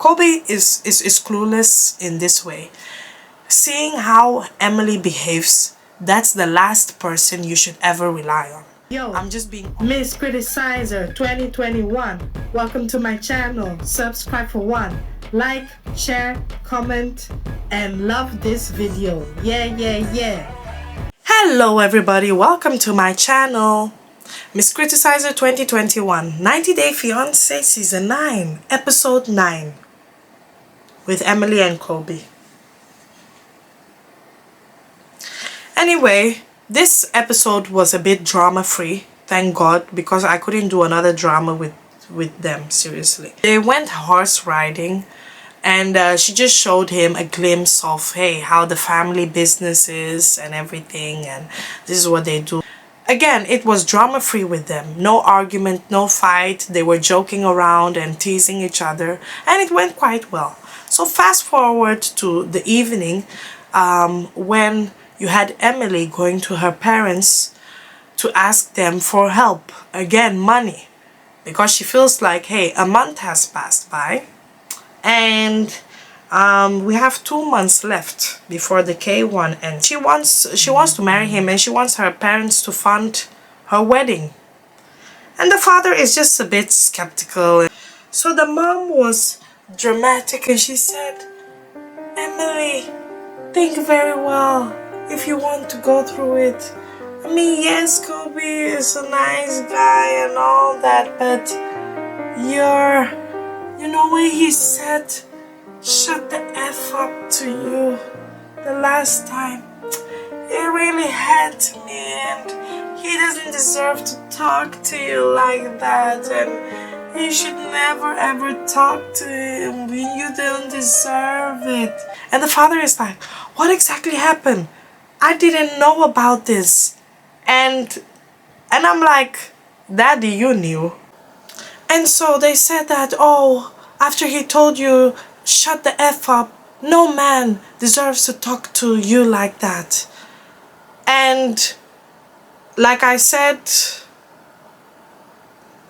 Kobe is clueless in this way. Seeing how Emily behaves, that's the last person you should ever rely on. Yo, I'm just being Miss Criticizer 2021. Welcome to my channel. Subscribe for one. Like, share, comment, and love this video. Yeah. Hello everybody, welcome to my channel. Miss Criticizer 2021, 90 Day Fiancé Season 9, Episode 9, with Emily and Kobe. Anyway, this episode was a bit drama-free, thank God, because I couldn't do another drama with them, seriously. They went horse riding, and she just showed him a glimpse of, hey, how the family business is and everything, and this is what they do. Again, it was drama-free with them. No argument, no fight. They were joking around and teasing each other, and it went quite well. So fast forward to the evening, when you had Emily going to her parents to ask them for help. Again, money. Because she feels like, hey, a month has passed by, and we have 2 months left before the K1, and she wants to marry him, and she wants her parents to fund her wedding. And the father is just a bit skeptical. So the mom was dramatic, and she said, Emily, think very well if you want to go through it. I mean, yes, Kobe is a nice guy and all that, but you know when he said, shut the F up to you the last time, it really hurt me, and he doesn't deserve to talk to you like that, and you should never ever talk to him. You don't deserve it. And the father is like, what exactly happened? I didn't know about this. And I'm like, Daddy, you knew. And so they said that, oh, after he told you, shut the F up, no man deserves to talk to you like that. And like I said,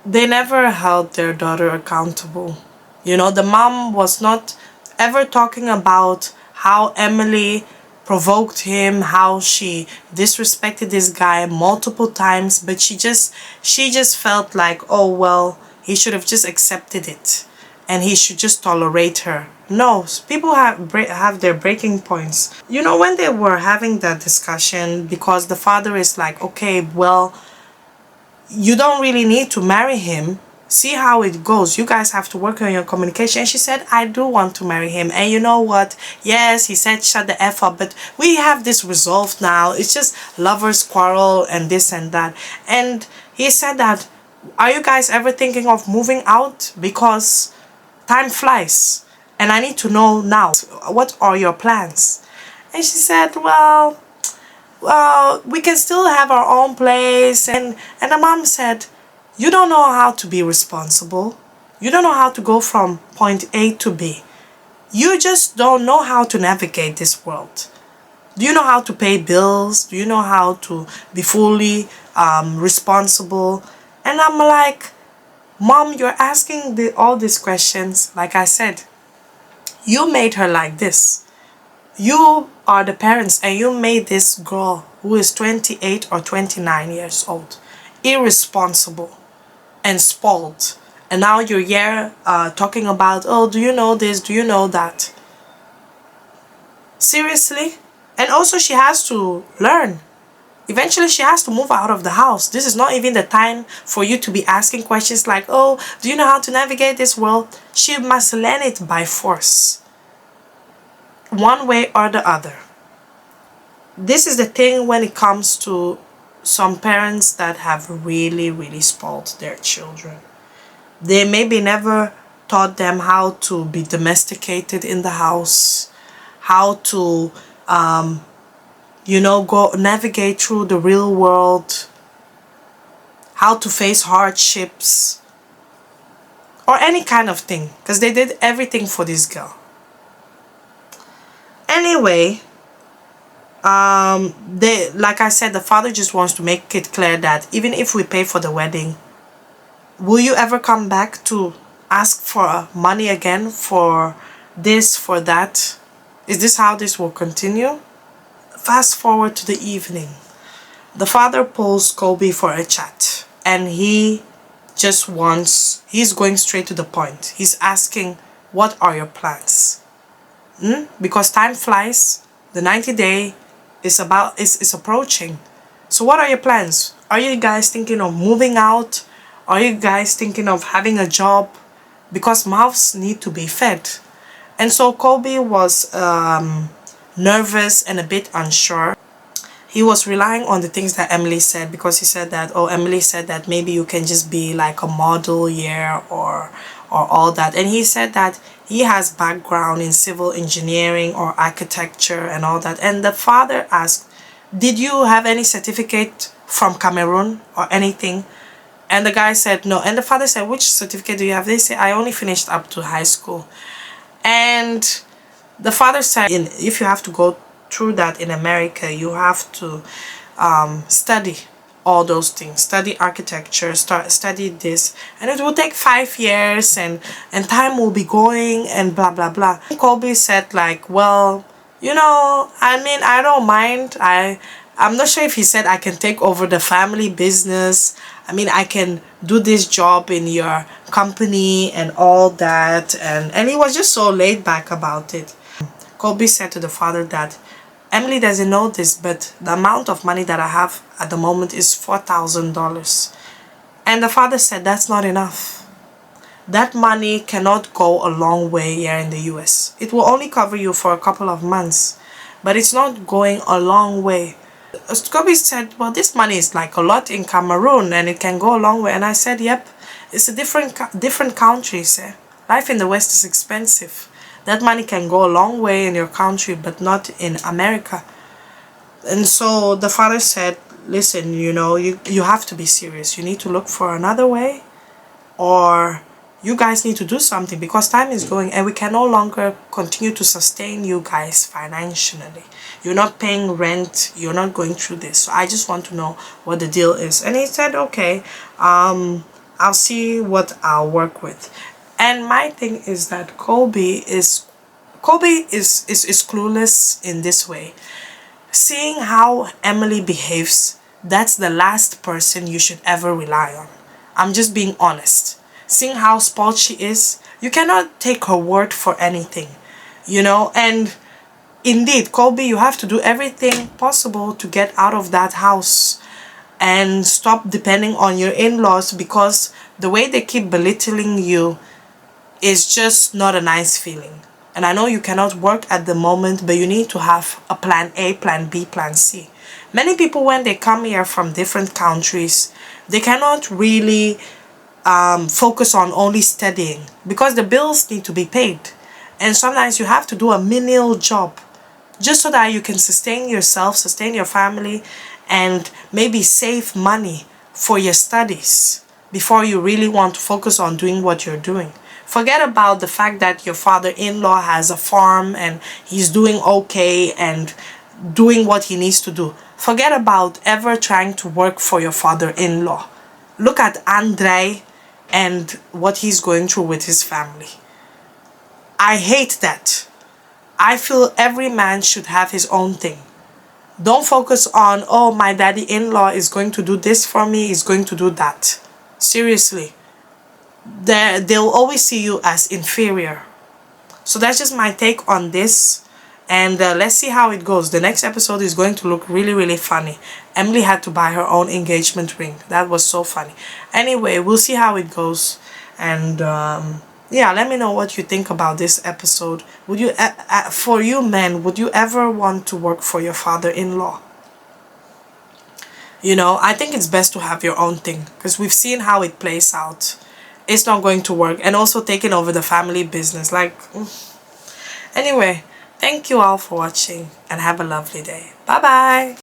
they never held their daughter accountable. You know, the mom was not ever talking about how Emily provoked him, how she disrespected this guy multiple times, but she just felt like, oh well, he should have just accepted it and he should just tolerate her. No, people have their breaking points. You know, when they were having that discussion, because the father is like, okay, well, you don't really need to marry him. See how it goes. You guys have to work on your communication. And she said, I do want to marry him. And you know what? Yes, he said shut the F up, but we have this resolved now. It's just lovers quarrel and this and that. And he said that, are you guys ever thinking of moving out? Because time flies. And I need to know now, what are your plans? And she said, well, we can still have our own place. And the mom said, you don't know how to be responsible. You don't know how to go from point A to B. You just don't know how to navigate this world. Do you know how to pay bills? Do you know how to be fully responsible? And I'm like, Mom, you're asking all these questions. Like I said, you made her like this. You are the parents, and you made this girl who is 28 or 29 years old irresponsible and spoiled. And now you're here talking about, oh, do you know this? Do you know that? Seriously? And also she has to learn. Eventually she has to move out of the house. This is not even the time for you to be asking questions like, oh, do you know how to navigate this world? She must learn it by force, one way or the other. This is the thing when it comes to some parents that have really spoiled their children. They maybe never taught them how to be domesticated in the house, how to you know, go navigate through the real world, how to face hardships or any kind of thing, because they did everything for this girl. Anyway, like I said, the father just wants to make it clear that even if we pay for the wedding, will you ever come back to ask for money again for this, for that? Is this how this will continue? Fast forward to the evening. The father pulls Colby for a chat, and he's going straight to the point. He's asking, what are your plans? Because time flies, the 90-day is approaching. So what are your plans? Are you guys thinking of moving out? Are you guys thinking of having a job? Because mouths need to be fed. And so Colby was nervous and a bit unsure. He was relying on the things that Emily said, because he said that, oh, Emily said that maybe you can just be like a model here or all that. And he said that he has background in civil engineering or architecture and all that. And the father asked, did you have any certificate from Cameroon or anything? And the guy said no. And the father said, which certificate do you have? They say, I only finished up to high school. And the father said, if you have to go through that in America, you have to study all those things, study architecture, study this, and it will take 5 years, and time will be going, and blah blah blah. Colby said like, well, I mean, I don't mind. I'm not sure if he said I can take over the family business. I mean, I can do this job in your company and all that, and he was just so laid back about it. Colby said to the father that Emily doesn't know this, but the amount of money that I have at the moment is $4,000. And the father said that's not enough. That money cannot go a long way here in the US. It will only cover you for a couple of months, but it's not going a long way. Colby said, well, this money is like a lot in Cameroon and it can go a long way. And I said, yep, it's a different countries. Life in the West is expensive. That money can go a long way in your country, but not in America. And so the father said, listen, you have to be serious. You need to look for another way, or you guys need to do something, because time is going and we can no longer continue to sustain you guys financially. You're not paying rent. You're not going through this. So I just want to know what the deal is. And he said, okay, I'll see what I'll work with. And my thing is that Colby is clueless in this way. Seeing how Emily behaves, that's the last person you should ever rely on. I'm just being honest. Seeing how spoiled she is, you cannot take her word for anything, and indeed, Colby, you have to do everything possible to get out of that house and stop depending on your in-laws, because the way they keep belittling you is just not a nice feeling. And I know you cannot work at the moment, but you need to have a plan A, plan B, plan C. Many people, when they come here from different countries, they cannot really focus on only studying, because the bills need to be paid. And sometimes you have to do a menial job just so that you can sustain yourself, sustain your family, and maybe save money for your studies before you really want to focus on doing what you're doing. Forget about the fact that your father-in-law has a farm and he's doing okay and doing what he needs to do. Forget about ever trying to work for your father-in-law. Look at Andre and what he's going through with his family. I hate that. I feel every man should have his own thing. Don't focus on, oh, my daddy-in-law is going to do this for me, he's going to do that. Seriously. They'll always see you as inferior. So that's just my take on this, and let's see how it goes. The next episode is going to look really, really funny. Emily had to buy her own engagement ring. That was so funny. Anyway, we'll see how it goes, and yeah, let me know what you think about this episode. Would you for you men, would you ever want to work for your father-in-law? I think it's best to have your own thing, because we've seen how it plays out. It's not going to work. And also taking over the family business. Anyway, thank you all for watching and have a lovely day. Bye bye.